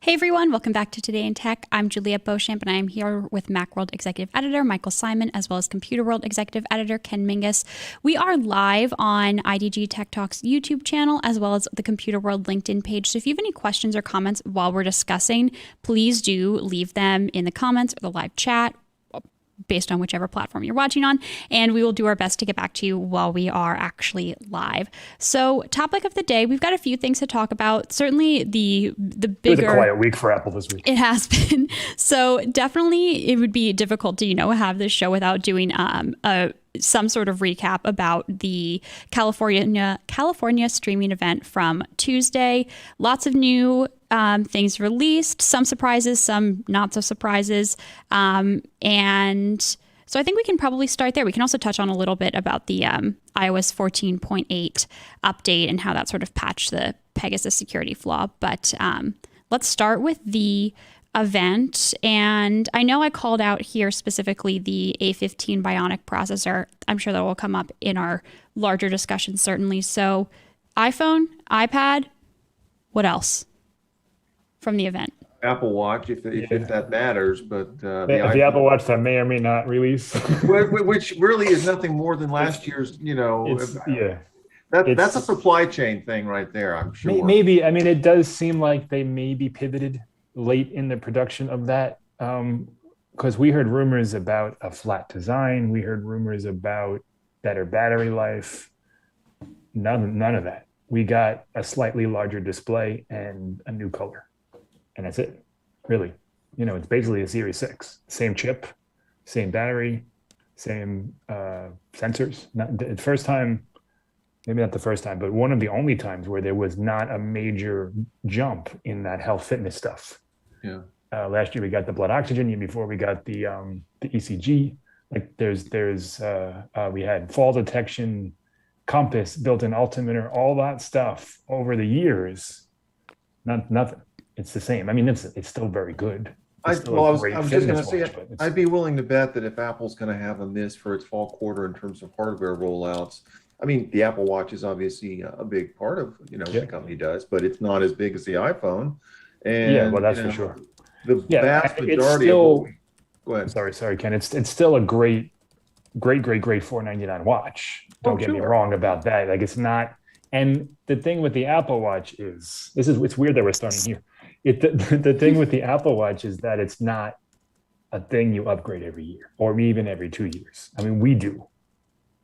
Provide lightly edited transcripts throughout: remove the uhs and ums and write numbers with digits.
Hey everyone, welcome back to Today in Tech. I'm Juliette Beauchamp and I am here with Macworld Executive Editor Michael Simon, as well as Computer World Executive Editor Ken Mingus. We are live on IDG Tech Talk's YouTube channel, as well as the Computer World LinkedIn page. So if you have any questions or comments while we're discussing, please do leave them in the comments or the live chat, based on whichever platform you're watching on, and we will do our best to get back to you while we are actually live. So, topic of the day, we've got a few things to talk about. Certainly the bigger... It was a quiet week for Apple this week. It has been. So definitely it would be difficult to, have this show without doing some sort of recap about the California streaming event from Tuesday. Lots of new things released, some surprises, some not so surprises. And so I think we can probably start there. We can also touch on a little bit about the iOS 14.8 update and how that sort of patched the Pegasus security flaw. But let's start with the event. And I know I called out here specifically the A15 Bionic processor. I'm sure that will come up in our larger discussion, certainly. So iPhone, iPad, what else from the event? Apple Watch, if that matters, but the Apple Watch that may or may not release, which really is nothing more than last year's. That's a supply chain thing right there. I'm sure. Maybe. I mean, it does seem like they maybe pivoted late in the production of that, because we heard rumors about a flat design. We heard rumors about better battery life. None of that. We got a slightly larger display and a new color. And that's it, really. It's basically a Series 6. Same chip, same battery, same sensors. Not the first time, maybe not the first time, but one of the only times where there was not a major jump in that health fitness stuff. Yeah. Last year we got the blood oxygen. Year before we got the ECG. Like we had fall detection, compass, built-in altimeter, all that stuff over the years. Nothing. It's the same. I mean, it's still very good. I'm just going to say, I'd be willing to bet that if Apple's going to have a miss for its fall quarter in terms of hardware rollouts, I mean, the Apple Watch is obviously a big part of what the company does, but it's not as big as the iPhone. And that's for sure. The vast majority of go ahead. Sorry, Ken. It's still a great $499 watch. Don't get me wrong about that. Like, it's not. And the thing with the Apple Watch is, it's weird that we're starting here. The thing with the Apple Watch is that it's not a thing you upgrade every year or even every 2 years. I mean, we do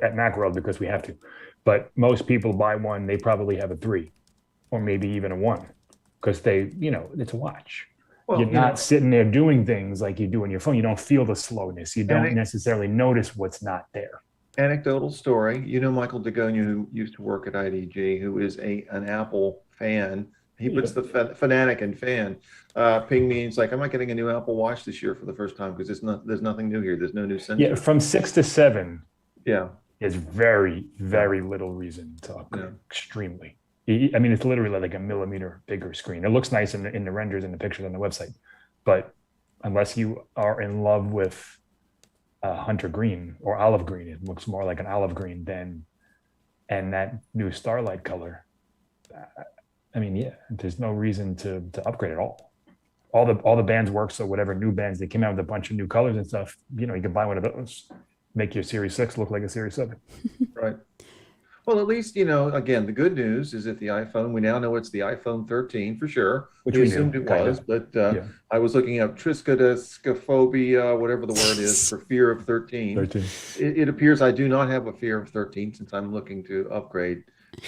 at Macworld because we have to, but most people buy one, they probably have a 3 or maybe even a 1 because it's a watch. Well, you're not sitting there doing things like you do on your phone. You don't feel the slowness. You don't necessarily notice what's not there. Anecdotal story. Michael Degonia, who used to work at IDG, who is an Apple fan, He puts the fanatic and fan. Ping me. It's like, I'm not getting a new Apple Watch this year for the first time because there's nothing new here. There's no new sensor. Yeah, from 6 to 7. Yeah, is very, very little reason to upgrade. Extremely. I mean, it's literally like a millimeter bigger screen. It looks nice in the renders and the pictures on the website, but unless you are in love with hunter green or olive green, it looks more like an olive green than, and that new starlight color. I mean, yeah, there's no reason to upgrade at all. All the bands work, so whatever new bands they came out with a bunch of new colors and stuff, you know, you can buy one of those, make your Series 6 look like a Series 7. Right. Well, at least, you know, again, the good news is that the iPhone, we now know it's the iPhone 13 for sure. Which we we assumed knew, it kind was, of. but Yeah. I was looking up triskaidekaphobia, whatever the word is, for fear of 13. 13. It appears I do not have a fear of 13 since I'm looking to upgrade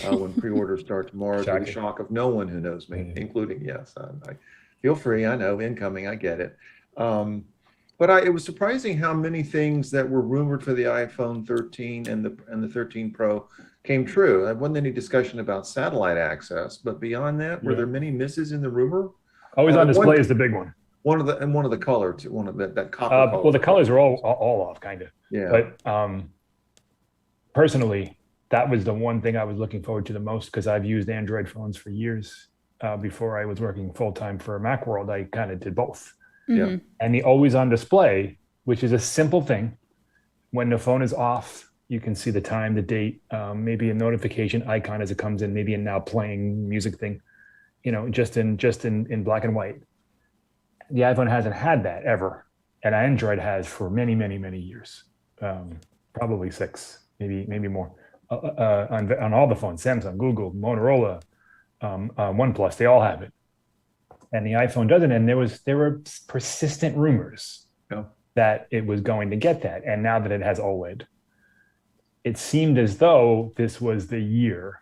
when pre-orders start tomorrow, to the shock of no one who knows me, including, yes, I feel free. I know, incoming, I get it. But it was surprising how many things that were rumored for the iPhone 13 and the 13 Pro came true. There wasn't any discussion about satellite access, but beyond that, were there many misses in the rumor? Always on display is the big one. One of the color, too, one of that copper color. Well, the colors are all off, kind of. Yeah. But personally, that was the one thing I was looking forward to the most, because I've used Android phones for years. Before I was working full-time for Macworld, I kind of did both. Yeah. And the always on display, which is a simple thing. When the phone is off, you can see the time, the date, maybe a notification icon as it comes in, maybe a now playing music thing, you know, just in black and white. The iPhone hasn't had that ever, and Android has for many, many, many years, probably 6, maybe more, on all the phones, Samsung, Google, Motorola, OnePlus, they all have it. And the iPhone doesn't, and there were persistent rumors that it was going to get that. And now that it has OLED, it seemed as though this was the year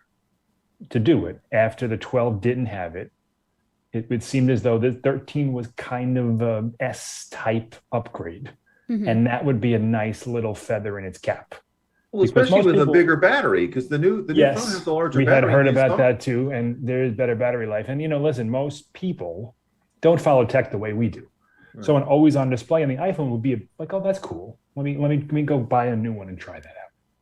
to do it. After the 12 didn't have it, it seemed as though the 13 was kind of a S-type upgrade. And that would be a nice little feather in its cap. Well, especially with a bigger battery, because the new phone has a larger battery. We had heard about that too, and there is better battery life. And, you know, listen, most people don't follow tech the way we do. Right. So an always on display on the iPhone would be like, oh, that's cool. Let me go buy a new one and try that out.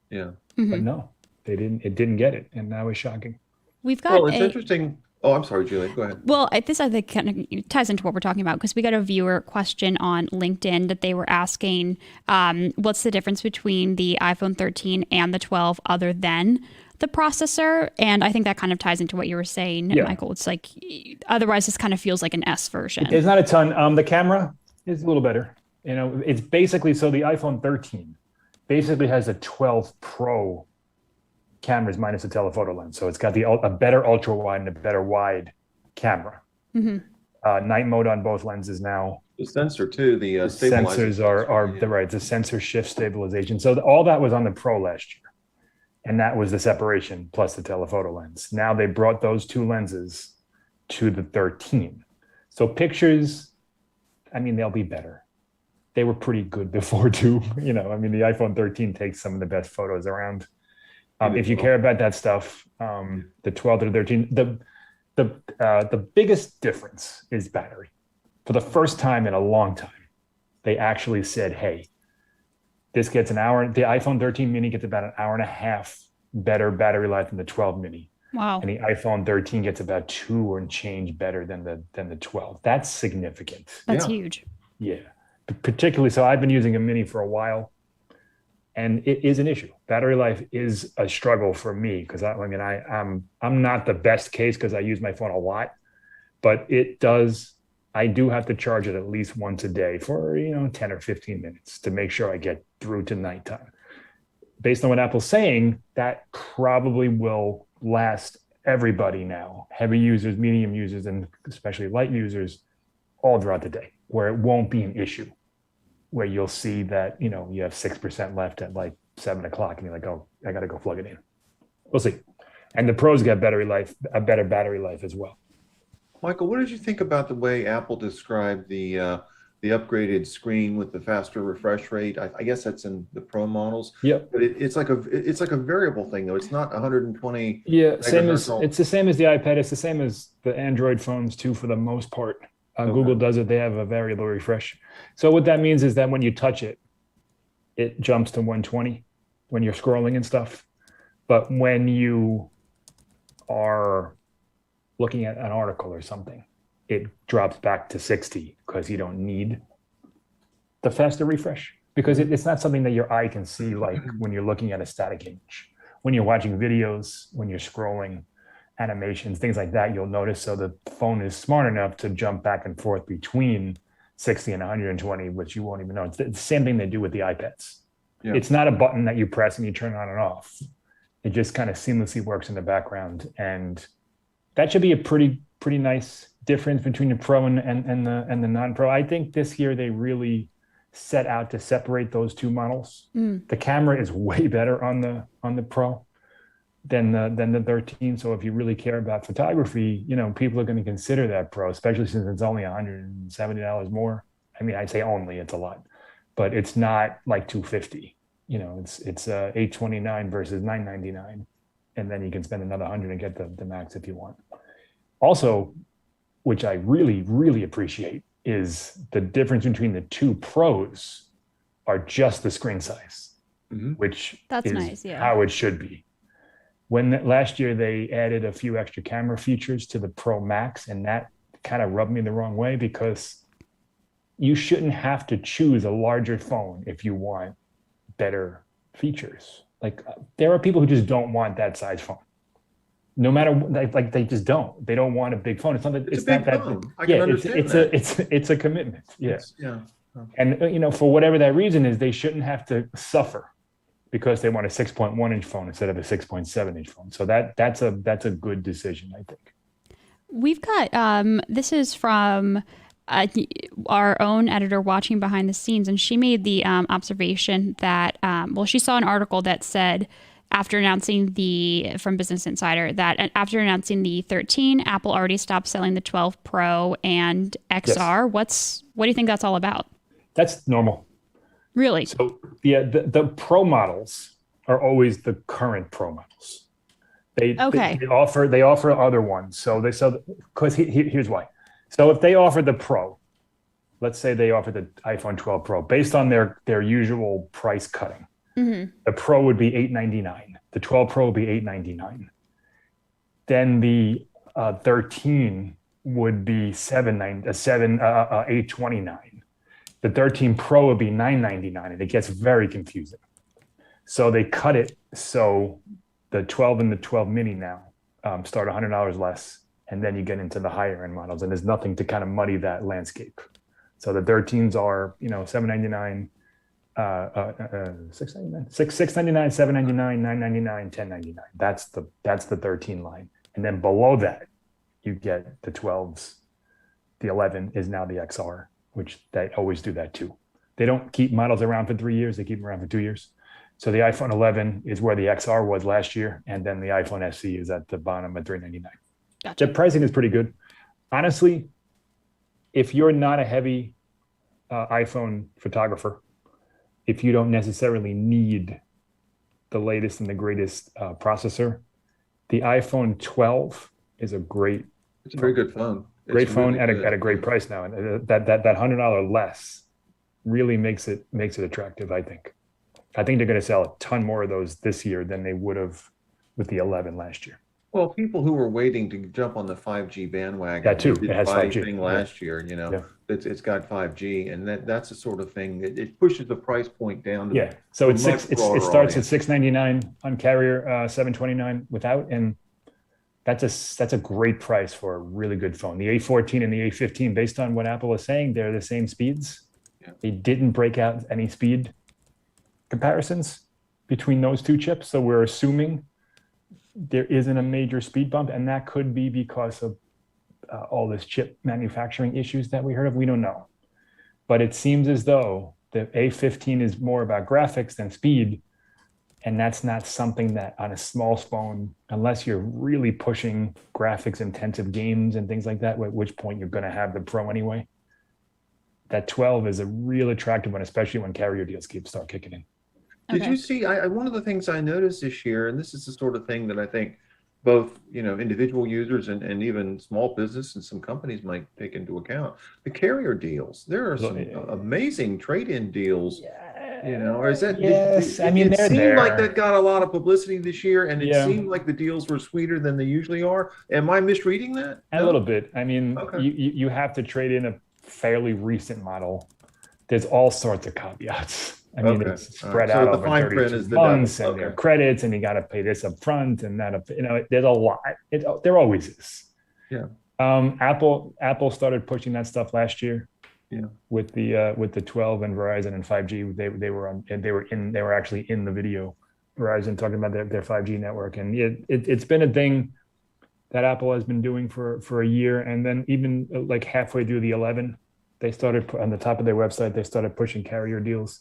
Yeah. But no, they didn't. It didn't get it, and now it's shocking. We've got. Well, it's interesting. Oh, I'm sorry, Julie. Go ahead. Well, this I think kind of ties into what we're talking about, because we got a viewer question on LinkedIn that they were asking, what's the difference between the iPhone 13 and the 12 other than the processor? And I think that kind of ties into what you were saying, Michael. It's like, otherwise this kind of feels like an S version. It's not a ton. The camera is a little better. You know, it's basically, so the iPhone 13 basically has a 12 Pro cameras minus a telephoto lens. So it's got a better ultra wide and a better wide camera. Night mode on both lenses now. The sensor too, the sensors are right. The sensor shift stabilization. So all that was on the Pro last year. And that was the separation plus the telephoto lens. Now they brought those two lenses to the 13. So pictures, I mean, they'll be better. They were pretty good before too. You know, I mean, the iPhone 13 takes some of the best photos around. If you care about that stuff, the 12 to the 13, the biggest difference is battery. For the first time in a long time, they actually said, hey, this gets an hour. The iPhone 13 mini gets about an hour and a half better battery life than the 12 mini. Wow. And the iPhone 13 gets about 2 and change better than the 12. That's significant. That's huge. Yeah. Particularly, so I've been using a mini for a while. And it is an issue. Battery life is a struggle for me, because I'm not the best case because I use my phone a lot, but I do have to charge it at least once a day for 10 or 15 minutes to make sure I get through to nighttime. Based on what Apple's saying, that probably will last everybody now, heavy users, medium users, and especially light users, all throughout the day, where it won't be an issue. Where you'll see that, you have 6% left at like 7 o'clock and you're like, oh, I got to go plug it in. We'll see. And the Pros get a better battery life as well. Michael, what did you think about the way Apple described the the upgraded screen with the faster refresh rate. I guess that's in the Pro models. Yep. But it's like a variable thing though. It's not 120. Yeah, same as megahertz. it's the same as the iPad. It's the same as the Android phones too, for the most part. Okay. Google does it. They have a variable refresh. So what that means is that when you touch it, it jumps to 120 when you're scrolling and stuff. But when you are looking at an article or something, it drops back to 60 because you don't need the faster refresh, because it's not something that your eye can see like when you're looking at a static image. When you're watching videos, when you're scrolling, animations, things like that, you'll notice. So the phone is smart enough to jump back and forth between 60 and 120, which you won't even know. It's the same thing they do with the iPads. Yeah. It's not a button that you press and you turn on and off. It just kind of seamlessly works in the background. And that should be a pretty nice difference between the Pro and the non-Pro. I think this year they really set out to separate those two models. The camera is way better on the Pro than the 13. So if you really care about photography, people are going to consider that Pro, especially since it's only $170 more. I mean, I'd say only, it's a lot, but it's not like $250. It's $829 versus $999, and then you can spend another $100 and get the max if you want. Also, which I really appreciate, is the difference between the two Pros are just the screen size, which is nice, how it should be. When last year they added a few extra camera features to the Pro Max, and that kind of rubbed me the wrong way, because you shouldn't have to choose a larger phone if you want better features. Like, there are people who just don't want that size phone. No matter, like they just don't. They don't want a big phone. It's not that it's not that. I can understand that. It's a commitment. Yeah. Yeah. And for whatever that reason is, they shouldn't have to suffer because they want a 6.1 inch phone instead of a 6.7 inch phone. So that's a good decision, I think. We've got this is from our own editor watching behind the scenes, and she made the observation that she saw an article that said, after announcing from Business Insider, that after announcing the 13, Apple already stopped selling the 12 Pro and XR. Yes. What do you think that's all about? That's normal. Really? So yeah, the Pro models are always the current Pro models. They offer other ones. So because here's why. So if they offer the Pro, let's say they offer the iPhone 12 Pro, based on their usual price cutting, the Pro would be $899. The 12 Pro would be $899. Then the 13 would be $829. The 13 Pro would be $999, and it gets very confusing. So they cut it so the 12 and the 12 mini now start $100 less, and then you get into the higher end models, and there's nothing to kind of muddy that landscape. So the 13s are $799. $699, $799, $999, $1099. That's the 13 line. And then below that, you get the 12s. The 11 is now the XR, which they always do that too. They don't keep models around for 3 years. They keep them around for 2 years. So the iPhone 11 is where the XR was last year. And then the iPhone SE is at the bottom at $399. Gotcha. The pricing is pretty good. Honestly, if you're not a heavy iPhone photographer, if you don't necessarily need the latest and the greatest processor, the iPhone 12 is a great. It's a very good phone. Great phone really at a great price now, and that $100 less really makes it attractive. I think they're going to sell a ton more of those this year than they would have with the 11 last year. Well, people who were waiting to jump on the 5G bandwagon, that too, it has 5G. Thing last year, it's got 5G, and that's the sort of thing that it pushes the price point down. So it starts at $699 on carrier, $729 without, and that's a great price for a really good phone. The A14 and the A15, based on what Apple is saying, they're the same speeds. Yeah. They didn't break out any speed comparisons between those two chips, so we're assuming there isn't a major speed bump, and that could be because of all this chip manufacturing issues that we heard of. We don't know, but it seems as though the A15 is more about graphics than speed, and that's not something that on a small phone, unless you're really pushing graphics intensive games and things like that, at which point you're going to have the Pro anyway. that 12 is a real attractive one, especially when carrier deals start kicking in. Did you see, one of the things I noticed this year, and this is the sort of thing that I think both, individual users and even small business and some companies might take into account, the carrier deals. There are some amazing trade-in deals. Or is that? Yes, it seemed like that got a lot of publicity this year, and it seemed like the deals were sweeter than they usually are. Am I misreading that? A little bit. I mean, you have to trade in a fairly recent model. There's all sorts of caveats. I mean, it's spread out over 32 months, and there are credits, and you got to pay this up front, and that, there's a lot. There always is. Yeah. Apple started pushing that stuff last year. Yeah. With the 12 and Verizon and 5G, they were actually in the video. Verizon talking about their 5G network, and it's been a thing that Apple has been doing for a year, and then even like halfway through the 11, they started on the top of their website. They started pushing carrier deals.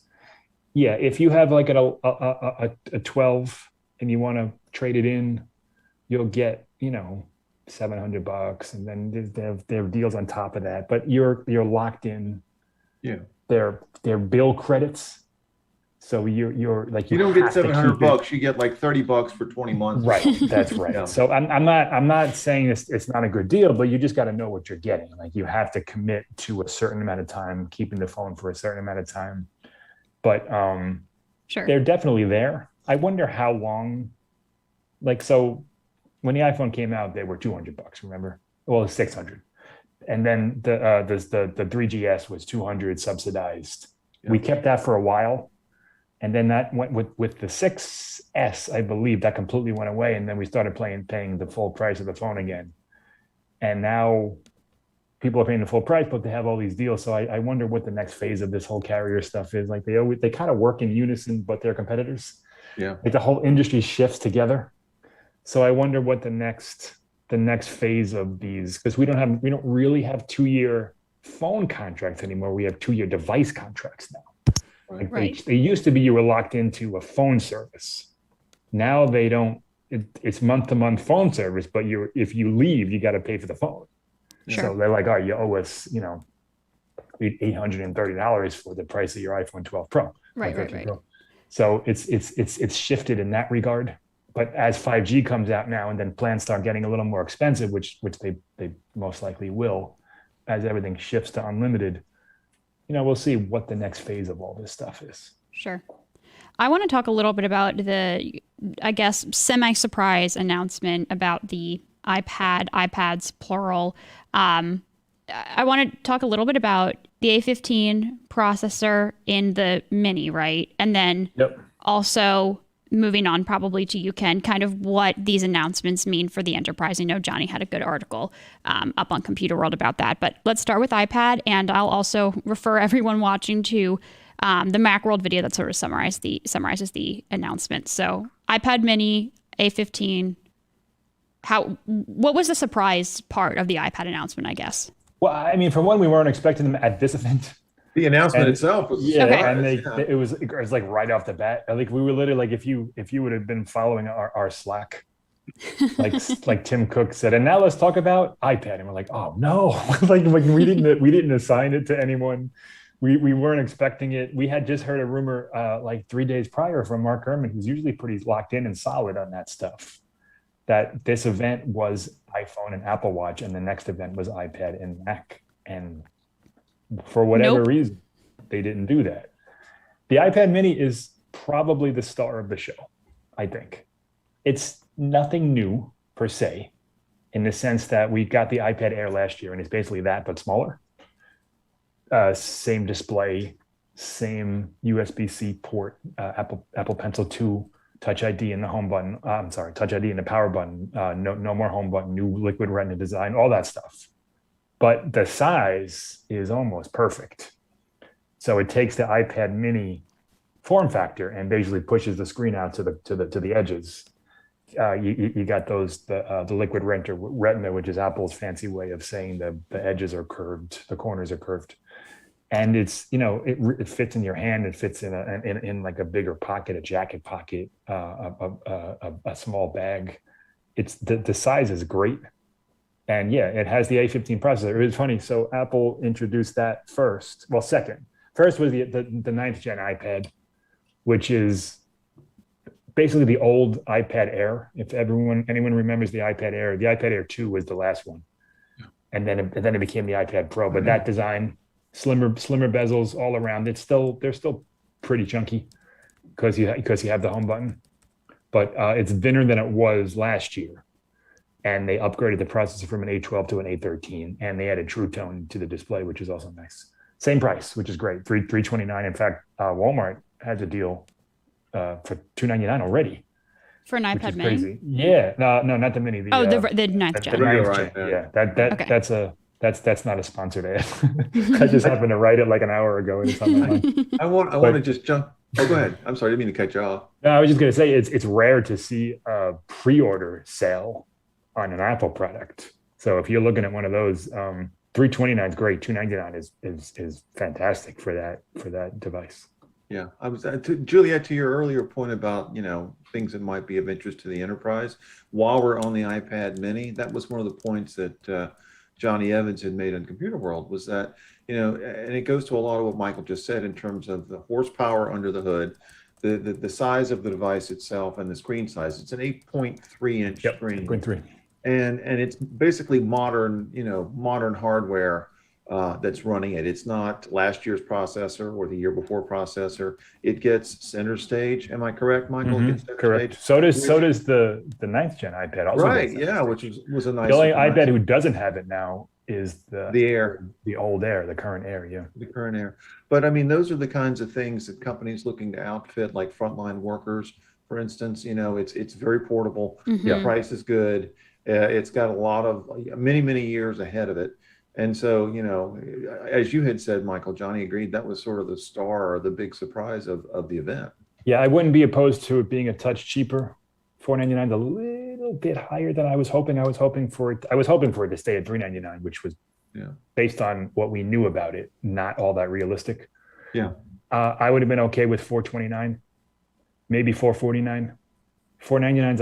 Yeah, if you have like a 12 and you want to trade it in, you'll get $700, and then they have deals on top of that. But you're locked in. Yeah. Their bill credits. So you're like you don't get $700. You get like $30 for 20 months. Right. That's right. Yeah. So I'm not saying it's not a good deal, but you just got to know what you're getting. Like you have to commit to a certain amount of time, keeping the phone for a certain amount of time. But sure, they're definitely there. I wonder how long. Like, so when the iPhone came out, they were $200. Remember? Well, it's $600, and then the 3GS was $200 subsidized. Yeah. We kept that for a while, and then that went with the 6S. I believe that completely went away, and then we started paying the full price of the phone again. And now people are paying the full price, but they have all these deals. So I wonder what the next phase of this whole carrier stuff is. Like they kind of work in unison, but they're competitors. Yeah. Like the whole industry shifts together. So I wonder what the next phase of these, because we don't really have 2-year phone contracts anymore. We have 2-year device contracts now. Like right. They used to be you were locked into a phone service. Now they don't. It's month-to-month phone service, but if you leave, you got to pay for the phone. Sure. So they're like, oh, you owe us, $830 for the price of your iPhone 12 Pro. Right. Pro. So it's shifted in that regard. But as 5G comes out now, and then plans start getting a little more expensive, which they most likely will, as everything shifts to unlimited, we'll see what the next phase of all this stuff is. Sure. I want to talk a little bit about the, I guess, semi-surprise announcement about the iPads plural. I want to talk a little bit about the A15 processor in the Mini, right? And then also moving on probably to you, Ken, kind of what these announcements mean for the enterprise. I know Johnny had a good article up on Computer World about that, but let's start with iPad, and I'll also refer everyone watching to the Macworld video that sort of summarizes the announcement. So iPad Mini, A15. What was the surprise part of the iPad announcement, I guess? Well, I mean, for one, we weren't expecting them at this event. The announcement itself was and it was like right off the bat. Like we were literally like, if you would have been following our Slack, like Tim Cook said, and now let's talk about iPad, and we're like, oh no, like we didn't assign it to anyone. We weren't expecting it. We had just heard a rumor like 3 days prior from Mark Gurman, who's usually pretty locked in and solid on that stuff, that this event was iPhone and Apple Watch, and the next event was iPad and Mac. And for whatever reason, they didn't do that. The iPad Mini is probably the star of the show, I think. It's nothing new per se, in the sense that we got the iPad Air last year, and it's basically that, but smaller. Same display, same USB-C port, Apple Pencil 2, Touch ID in the home button. Touch ID in the power button. No more home button. New Liquid Retina design. All that stuff. But the size is almost perfect. So it takes the iPad Mini form factor and basically pushes the screen out to the edges. You got the Liquid Retina, which is Apple's fancy way of saying the edges are curved, the corners are curved. And it's, it fits in your hand. It fits in like a bigger pocket, a jacket pocket, a small bag. It's the size is great. And yeah, it has the A15 processor. It was funny. So Apple introduced that first. Well, second. First was the ninth gen iPad, which is basically the old iPad Air. If anyone remembers the iPad Air 2 was the last one. Yeah. And then it became the iPad Pro. But that design, slimmer bezels all around. They're still pretty chunky because you have the home button. But it's thinner than it was last year. And they upgraded the processor from an A12 to an A13, and they added True Tone to the display, which is also nice. Same price, which is great, $329. In fact, Walmart has a deal for $299 already for an iPad Mini. Crazy. Yeah, no, not the Mini. The ninth gen. Right, yeah, okay. That's not a sponsored ad. I just happened to write it like an hour ago. I want to just jump. Oh, go ahead. I'm sorry, I didn't mean to cut you off. No, I was just going to say it's rare to see a pre-order sale on an Apple product. So if you're looking at one of those, $329 is great. $299 is fantastic for that device. Yeah, I was Juliet, to your earlier point about things that might be of interest to the enterprise. While we're on the iPad Mini, that was one of the points that Johnny Evans had made on Computer World, was that and it goes to a lot of what Michael just said in terms of the horsepower under the hood, the size of the device itself, and the screen size. It's an 8.3 inch screen. 8.3. And it's basically modern hardware that's running it. It's not last year's processor or the year before processor. It gets center stage. Am I correct, Michael? Mm-hmm. Correct. Stage. So does the ninth gen iPad. Also right. Yeah, which was a nice. The only iPad who doesn't have it now is the Air, the old Air, the current Air. Yeah, the current Air. But I mean, those are the kinds of things that companies looking to outfit, like frontline workers, for instance. It's very portable. Mm-hmm. The price is good. It's got a lot of many years ahead of it. And so, as you had said, Michael, Johnny agreed that was sort of the star or the big surprise of the event. Yeah, I wouldn't be opposed to it being a touch cheaper. $499 is a little bit higher than I was hoping. I was hoping for it to stay at $399, which was based on what we knew about it, not all that realistic. Yeah. I would have been okay with $429, maybe $449. $499 is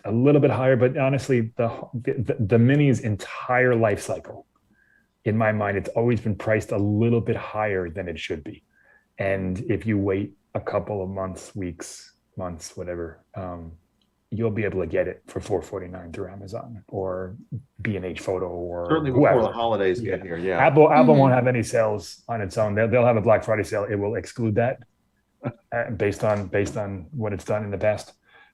a little bit higher, but honestly, the Mini's entire life cycle, in my mind, it's always been priced a little bit higher than it should be. And if you wait a couple of months, whatever, you'll be able to get it for $449 through Amazon or B&H Photo or certainly whoever. Before the holidays get here. Yeah, Apple won't have any sales on its own. They'll have a Black Friday sale. It will exclude that based on what it's done in the past.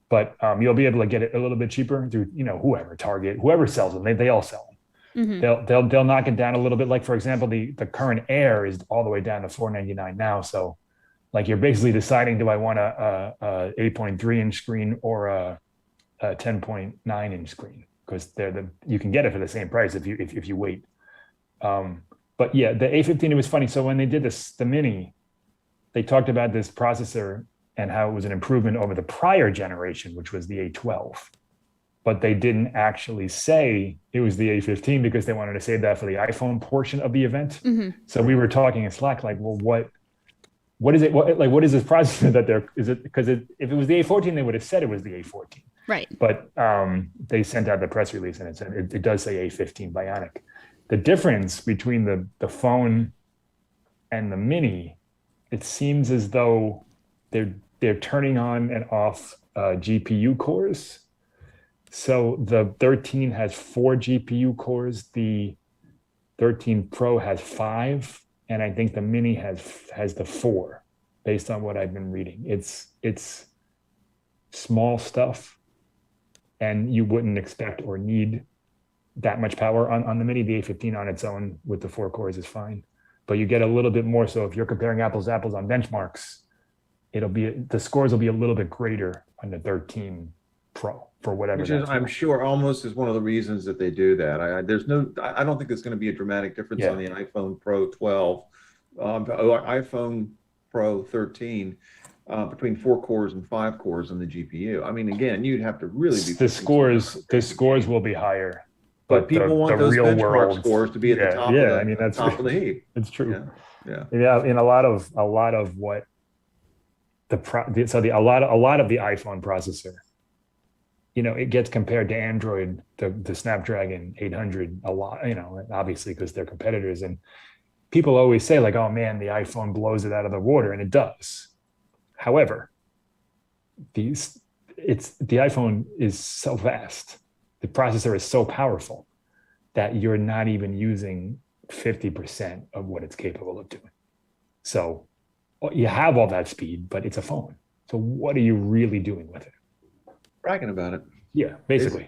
But you'll be able to get it a little bit cheaper through, whoever, Target, whoever sells them. They all sell them. Mm-hmm. They'll knock it down a little bit. Like, for example, the current Air is all the way down to $499 now. So, like, you're basically deciding, do I want a 8.3 inch screen or a 10.9 inch screen? Because you can get it for the same price if you wait. But yeah, the A15, it was funny. So when they did the Mini, they talked about this processor and how it was an improvement over the prior generation, which was the A12. But they didn't actually say it was the A15 because they wanted to save that for the iPhone portion of the event. Mm-hmm. So we were talking in Slack, like, well, what is it? What is this processor that is it? Because if it was the A14, they would have said it was the A14. Right. But they sent out the press release and it said it does say A15 Bionic. The difference between the phone and the Mini, it seems as though they're turning on and off GPU cores. So the 13 has 4 GPU cores. The 13 Pro has 5, and I think the Mini has the 4, based on what I've been reading. It's small stuff, and you wouldn't expect or need that much power on the Mini. The A15 on its own with the 4 cores is fine, but you get a little bit more. So if you're comparing apples to apples on benchmarks, the scores will be a little bit greater on the 13 Pro for whatever. Which is, I'm sure, almost is one of the reasons that they do that. I don't think there's going to be a dramatic difference on the iPhone Pro 12, iPhone Pro 13, between 4 cores and 5 cores on the GPU. I mean, again, you'd have to really be. The scores will be higher. But people want those benchmark scores to be at the top. That's top of the heap. It's true. Yeah. In a lot of what a lot of the iPhone processor it gets compared to Android, the Snapdragon 800 a lot, obviously because they're competitors. And people always say like, oh man, the iPhone blows it out of the water, and it does. However, the iPhone is so fast, the processor is so powerful that you're not even using 50% of what it's capable of doing. So you have all that speed, but it's a phone. So what are you really doing with it? Bragging about it. Yeah, basically.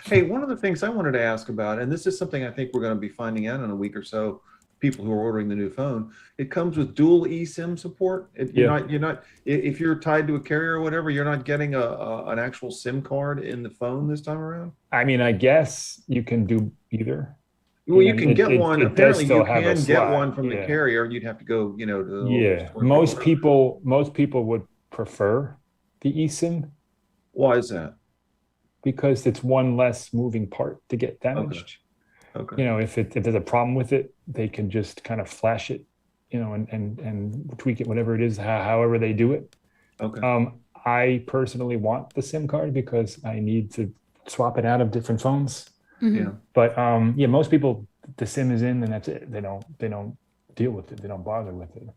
Hey, one of the things I wanted to ask about, and this is something I think we're going to be finding out in a week or so, people who are ordering the new phone, it comes with dual eSIM support. You're not, if you're tied to a carrier or whatever, you're not getting an actual SIM card in the phone this time around. I mean, I guess you can do either. Well, you can get one. Apparently, you can get one from the Yeah. carrier. You'd have to go, to the Yeah, store. most people would prefer the eSIM Why is that? because it's one less moving part to get damaged. Okay. If there's a problem with it, they can just kind of flash it, and tweak it, whatever it is, however they do it. Okay. I personally want the SIM card because I need to swap it out of different phones. Mhm. Yeah. But most people, the SIM is in, and that's it. They don't deal with it. They don't bother with it.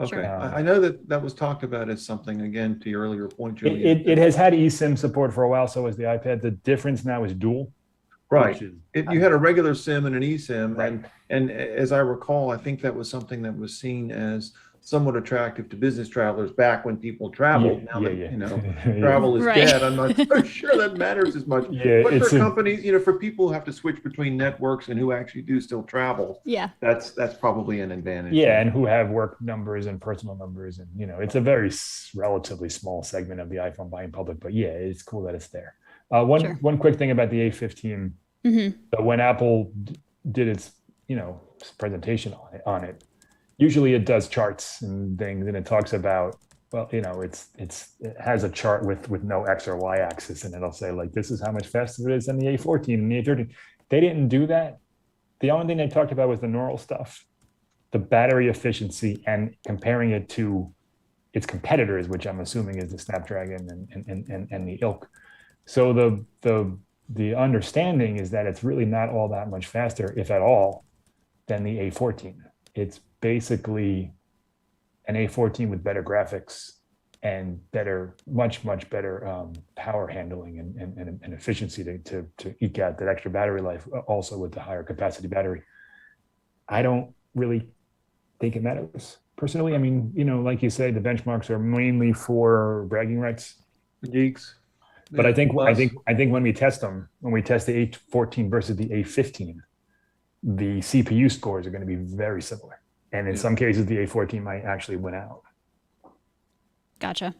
Okay. Sure. I know that was talked about as something, again, to your earlier point, Julian. It has had eSIM support for a while, so has the iPad. The difference now is dual. Right. which is- You had a regular SIM and an eSIM, Right. and as I recall, I think that was something that was seen as somewhat attractive to business travelers back when people traveled. Now that Yeah. travel is Right. dead, I'm not so sure that matters as much. Yeah, But it's for a- companies, for people who have to switch between networks and who actually do still travel, Yeah. that's probably an advantage. Yeah, and who have work numbers and personal numbers, and it's a very relatively small segment of the iPhone buying public. But yeah, it's cool that it's there. Sure. One quick thing about the A15. Mhm. So when Apple did its presentation on it, usually it does charts and things, and it talks about, well, it has a chart with no X or Y axis, and it'll say like, this is how much faster it is than the A14 and the A13. They didn't do that. The only thing they talked about was the neural stuff, the battery efficiency, and comparing it to its competitors, which I'm assuming is the Snapdragon and the ilk. So the understanding is that it's really not all that much faster, if at all, than the A14. It's basically an A14 with better graphics and much better power handling and efficiency to eke out that extra battery life, also with the higher capacity battery. I don't really think it matters personally. I mean, like you say, the benchmarks are mainly for bragging rights. Geeks. But I think when we test them, when we test the A14 versus the A15, the CPU scores are going to be very similar. And in some cases, the A14 might actually win out. Gotcha.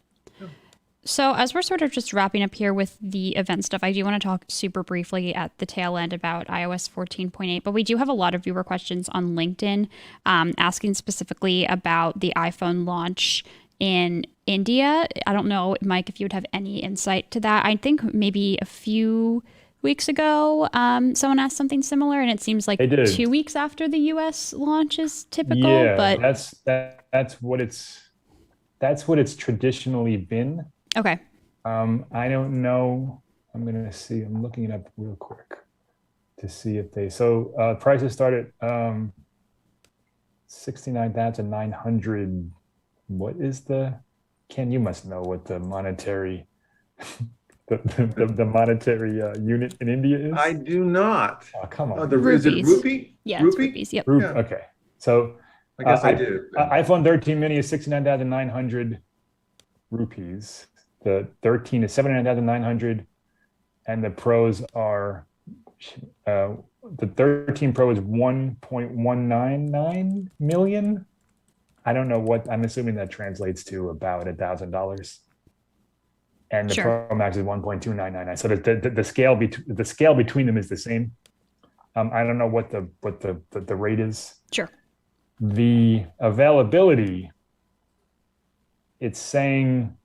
So as we're sort of just wrapping up here with the event stuff, I do want to talk super briefly at the tail end about iOS 14.8, but we do have a lot of viewer questions on LinkedIn asking specifically about the iPhone launch in India. I don't know, Mike, if you would have any insight to that. I think maybe a few weeks ago, someone asked something similar, and it seems like 2 weeks after the US launch is typical. Yeah, but that's what it's traditionally been. Okay. I don't know. I'm gonna see. I'm looking it up real quick to see if prices start at 69,900. What is Ken, you must know what the monetary the monetary unit in India is. I do not. Oh, come on. Is it rupee? Yeah, it's rupees. Yep. Yeah. Okay. So I guess I do. iPhone 13 mini is 69,900 rupees. The 13 is 79,900, and the pros are the 13 Pro is 1.199 million. I don't know what, I'm assuming that translates to about $1,000. And the Sure. Pro Max is 1.2999. So the scale between them is the same. I don't know what the rate is. Sure. The availability, it's saying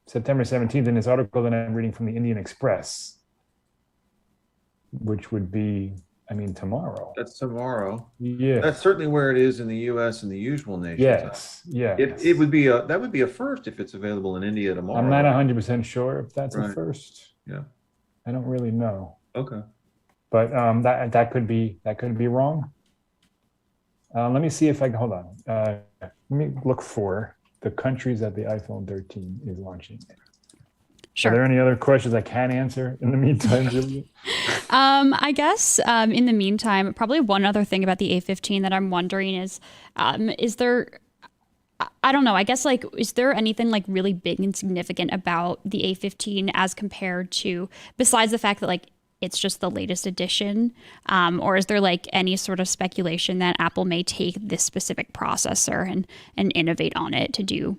September 17th in this article that I'm reading from the Indian Express, which would be, I mean, tomorrow. That's tomorrow. Yeah. That's certainly where it is in the US and the usual nations. Yes. Yeah. It would be that would be a first if it's available in India tomorrow. I'm not 100% sure if that's Right. a first. Yeah. I don't really know. Okay. But that could be wrong. Let me see if I can hold on. Let me look for the countries that the iPhone 13 is launching. Sure. Are there any other questions I can answer in the meantime, Julia? I guess in the meantime, probably one other thing about the A15 that I'm wondering is there, I don't know, I guess like, is there anything like really big and significant about the A15 as compared to, besides the fact that like it's just the latest edition, or is there like any sort of speculation that Apple may take this specific processor and innovate on it to do,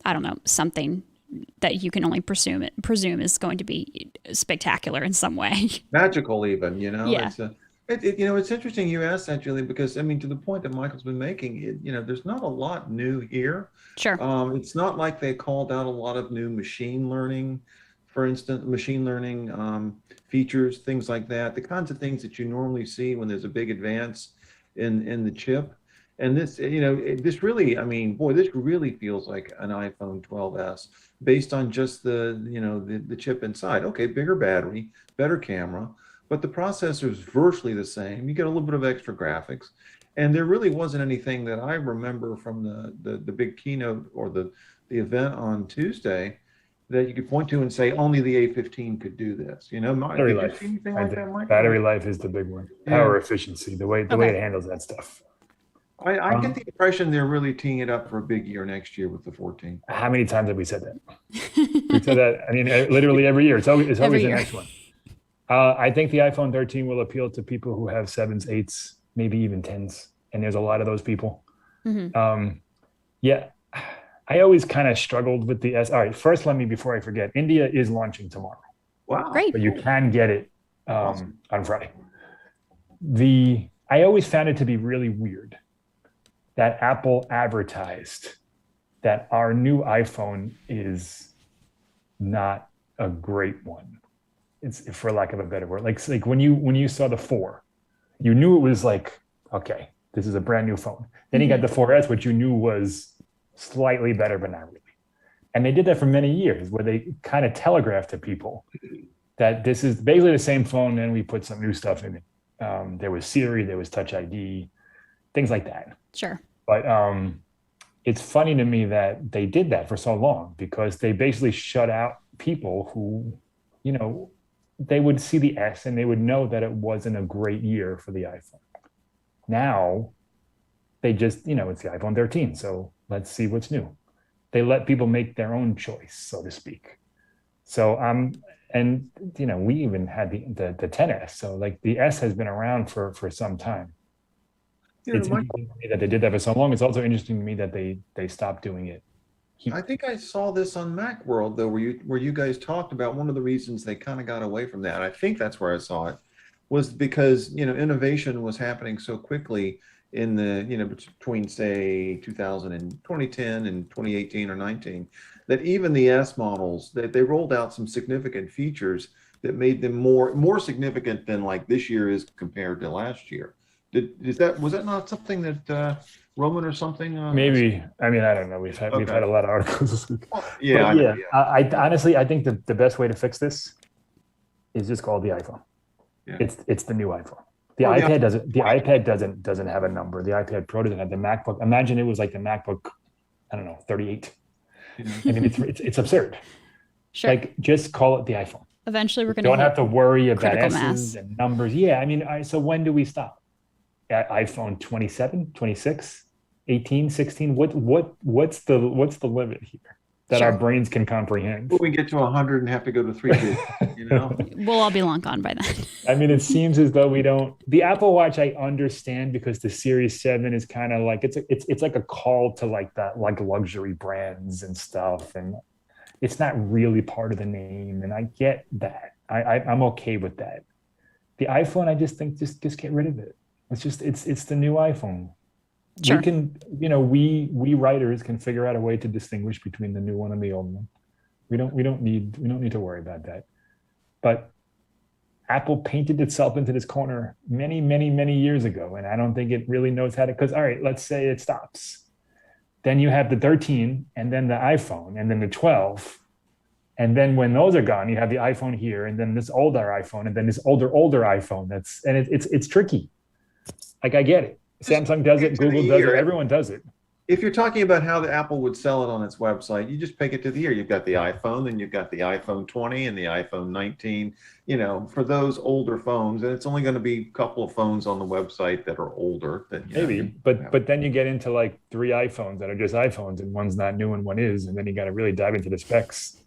I don't know, something that you can only presume is going to be spectacular in some way. Magical even, you know? Yeah. It's interesting you asked that, Julie, because I mean, to the point that Michael's been making, there's not a lot new here. Sure. It's not like they called out a lot of new machine learning, for instance, features, things like that, the kinds of things that you normally see when there's a big advance in the chip. And this, this really, I mean, boy, this really feels like an iPhone 12s based on just the chip inside. Okay, bigger battery, better camera, but the processor is virtually the same. You get a little bit of extra graphics, and there really wasn't anything that I remember from the big keynote or the event on Tuesday that you could point to and say only the A15 could do this. Battery did you life. see anything like that, Mike? Battery life is the big one. Power efficiency, the way it handles that stuff. I get the impression they're really teeing it up for a big year next year with the 14. How many times have we said that? We said that, I mean, literally every year. It's always the next one. I think the iPhone 13 will appeal to people who have 7s, 8s, maybe even 10s. And there's a lot of those people. Mm-hmm. I always kind of struggled with the S. All right, first, before I forget, India is launching tomorrow. Wow. Great. But you can get it on Friday. I always found it to be really weird that Apple advertised that our new iPhone is not a great one. It's, for lack of a better word, like when you saw the 4, you knew it was like, okay, this is a brand new phone. Then you got the 4S, which you knew was slightly better, but not really. And they did that for many years, where they kind of telegraphed to people that this is basically the same phone, and we put some new stuff in it. There was Siri, there was Touch ID, things like that. Sure. But it's funny to me that they did that for so long, because they basically shut out people who, they would see the S and they would know that it wasn't a great year for the iPhone. Now, they just, it's the iPhone 13, so let's see what's new. They let people make their own choice, so to speak. So, and we even had the 10S. So like the S has been around for some time. It's interesting to me that they did that for so long. It's also interesting to me that they stopped doing it. I think I saw this on Macworld though, where you guys talked about one of the reasons they kind of got away from that. I think that's where I saw it, was because innovation was happening so quickly in the between say 2000 and 2010 and 2018 or 19, that even the S models, that they rolled out some significant features that made them more significant than like this year is compared to last year. Was that not something that Roman or something? Maybe. I mean, I don't know. We've had a lot of articles this week. Yeah. I honestly, I think the best way to fix this is just call the iPhone. Yeah. It's the new iPhone. The iPad doesn't have a number. The iPad Pro doesn't have. The MacBook. Imagine it was like the MacBook, I don't know, 38. I mean, it's absurd. Sure. Like, just call it the iPhone. Eventually, we're going to don't have to worry about S's mass and numbers. Yeah, I mean, so when do we stop? At iPhone 27, 26, 18, 16? What's the limit here that our brains can comprehend? Will we get to 100 and have to go to 3 gigs? We'll all be long gone by then. I mean, it seems as though we don't. The Apple Watch, I understand, because the Series 7 is kind of like it's like a call to like that, like luxury brands and stuff, and it's not really part of the name, and I get that. I'm okay with that. The iPhone, I just think just get rid of it. It's the new iPhone. Sure. We can, we writers can figure out a way to distinguish between the new one and the old one. We don't need to worry about that. But Apple painted itself into this corner many, many, many years ago, and I don't think it really knows how to. Because all right, let's say it stops, then you have the 13, and then the iPhone, and then the 12, and then when those are gone, you have the iPhone here, and then this older iPhone, and then this older iPhone. It's tricky. Like I get it. Samsung does it, Google does it, everyone does it. If you're talking about how the Apple would sell it on its website, you just pick it to the year. You've got the iPhone, then you've got the iPhone 20 and the iPhone 19, for those older phones. And it's only going to be a couple of phones on the website that are older than but then you get into like 3 iPhones that are just iPhones and one's not new and one is, and then you got to really dive into the specs.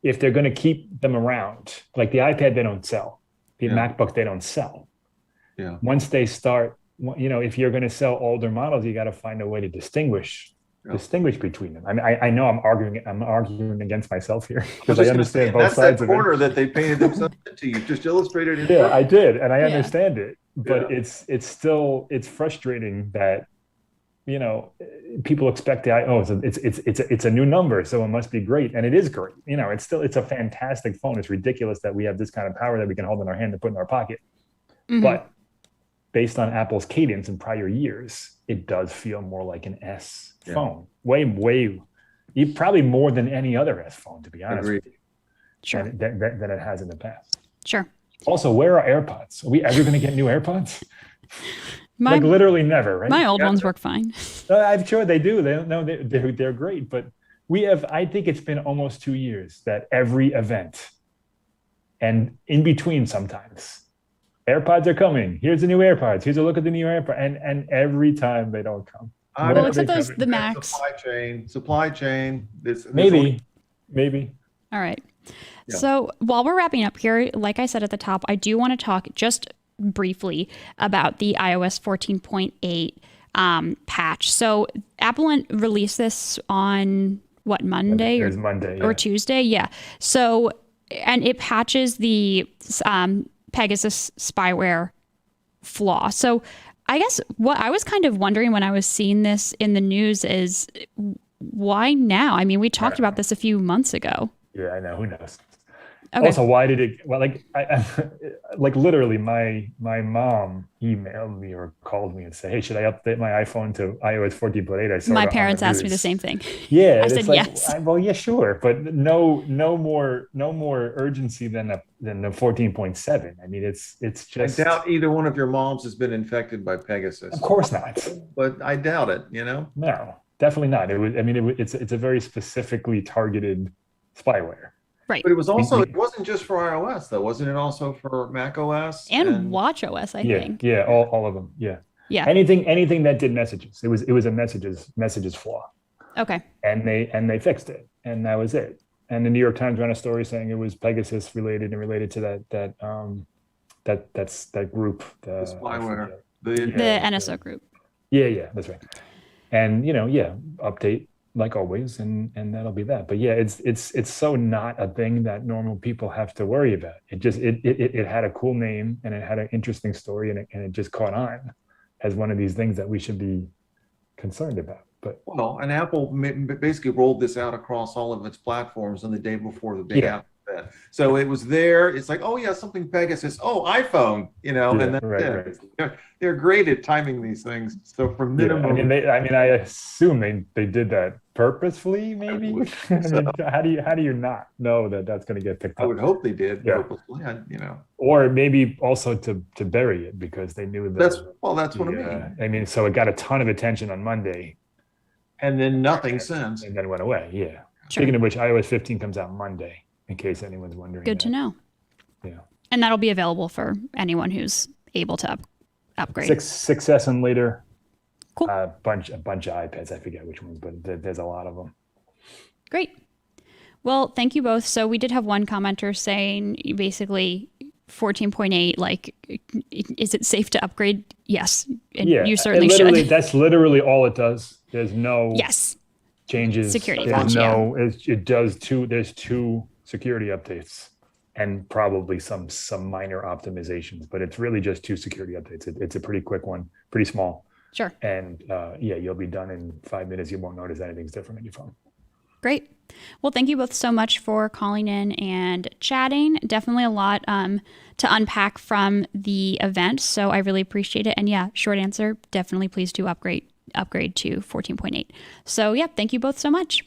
If they're going to keep them around, like the iPad, they don't sell. The MacBook, they don't sell. Yeah. Once they start, if you're going to sell older models, you got to find a way to distinguish between them. I mean, I know I'm arguing against myself here because I understand both sides of it. That's that corner that they painted themselves into. You just illustrated it. Yeah, I did, and I understand it, but it's frustrating that people expect it's a new number, so it must be great, and it is great. It's a fantastic phone. It's ridiculous that we have this kind of power that we can hold in our hand and put in our pocket, but based on Apple's cadence in prior years, it does feel more like an S phone. Way, probably more than any other S phone, to be honest with you. Sure. Than it has in the past. Sure. Also, where are AirPods? Are we ever going to get new AirPods? Like literally never, right? My old ones work fine. I'm sure they do. They're great, but I think it's been almost 2 years that every event and in between sometimes, AirPods are coming. Here's the new AirPods. Here's a look at the new AirPods. And every time they don't come. Well, except the Max. Supply chain. Maybe. All right. Yeah. So while we're wrapping up here, like I said at the top, I do want to talk just briefly about the iOS 14.8 patch. So Apple released this on Monday or Monday, or Tuesday? Yeah. So, and it patches the Pegasus spyware flaw. So I guess what I was kind of wondering when I was seeing this in the news is why now? I mean, we talked about this a few months ago. Yeah, I know. Who knows? Okay. Also, why did it? Well, like literally, my mom emailed me or called me and said, "Hey, should I update my iPhone to iOS 14.8?" I saw my parents asked me the same thing. Yeah, I said yes. Well, yeah, sure, but no more urgency than the 14.7. I mean, it's just. I doubt either one of your moms has been infected by Pegasus. Of course not. But I doubt it. No, definitely not. It's a very specifically targeted spyware. Right. But it wasn't just for iOS though, wasn't it also for Mac OS and WatchOS, I think. Yeah, all of them. Yeah. Yeah. Anything that did messages. It was a messages flaw. Okay. And they fixed it, and that was it. And the New York Times ran a story saying it was Pegasus related to that group, the spyware, the NSO group. Yeah, that's right. And update like always, and that'll be that. But yeah, it's so not a thing that normal people have to worry about. It had a cool name and it had an interesting story, and it just caught on as one of these things that we should be concerned about. But and Apple basically rolled this out across all of its platforms on the day before the big Apple event. So it was there. It's like, oh yeah, something Pegasus. Oh, iPhone. And then right. They're great at timing these things. So from minimum, I assume they did that purposefully, maybe. How do you not know that that's going to get picked up? I would hope they did purposely. Or maybe also to bury it because they knew that. That's what I mean. I mean, so it got a ton of attention on Monday. And then nothing since. And then went away, yeah. Sure. Speaking of which, iOS 15 comes out Monday, in case anyone's wondering. Good to know. Yeah. And that'll be available for anyone who's able to upgrade. 6S and later. Cool. A bunch of iPads. I forget which ones, but there's a lot of them. Great. Well, thank you both. So we did have one commenter saying basically 14.8, like, is it safe to upgrade? Yes. And you certainly should. That's literally all it does. There's no changes. Security patch. It does there's 2 security updates and probably some minor optimizations, but it's really just 2 security updates. It's a pretty quick one, pretty small. Sure. And you'll be done in 5 minutes. You won't notice anything's different on your phone. Great. Well, thank you both so much for calling in and chatting. Definitely a lot to unpack from the event, so I really appreciate it. And yeah, short answer, definitely please do upgrade to 14.8. So yeah, thank you both so much.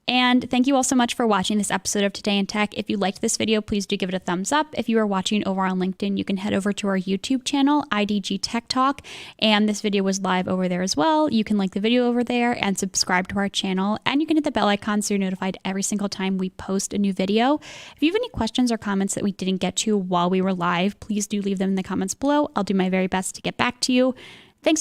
And thank you all so much for watching this episode of Today in Tech. If you liked this video, please do give it a thumbs up. If you are watching over on LinkedIn, you can head over to our YouTube channel, IDG Tech Talk. And this video was live over there as well. You can like the video over there and subscribe to our channel. And you can hit the bell icon so you're notified every single time we post a new video. If you have any questions or comments that we didn't get to while we were live, please do leave them in the comments below. I'll do my very best to get back to you.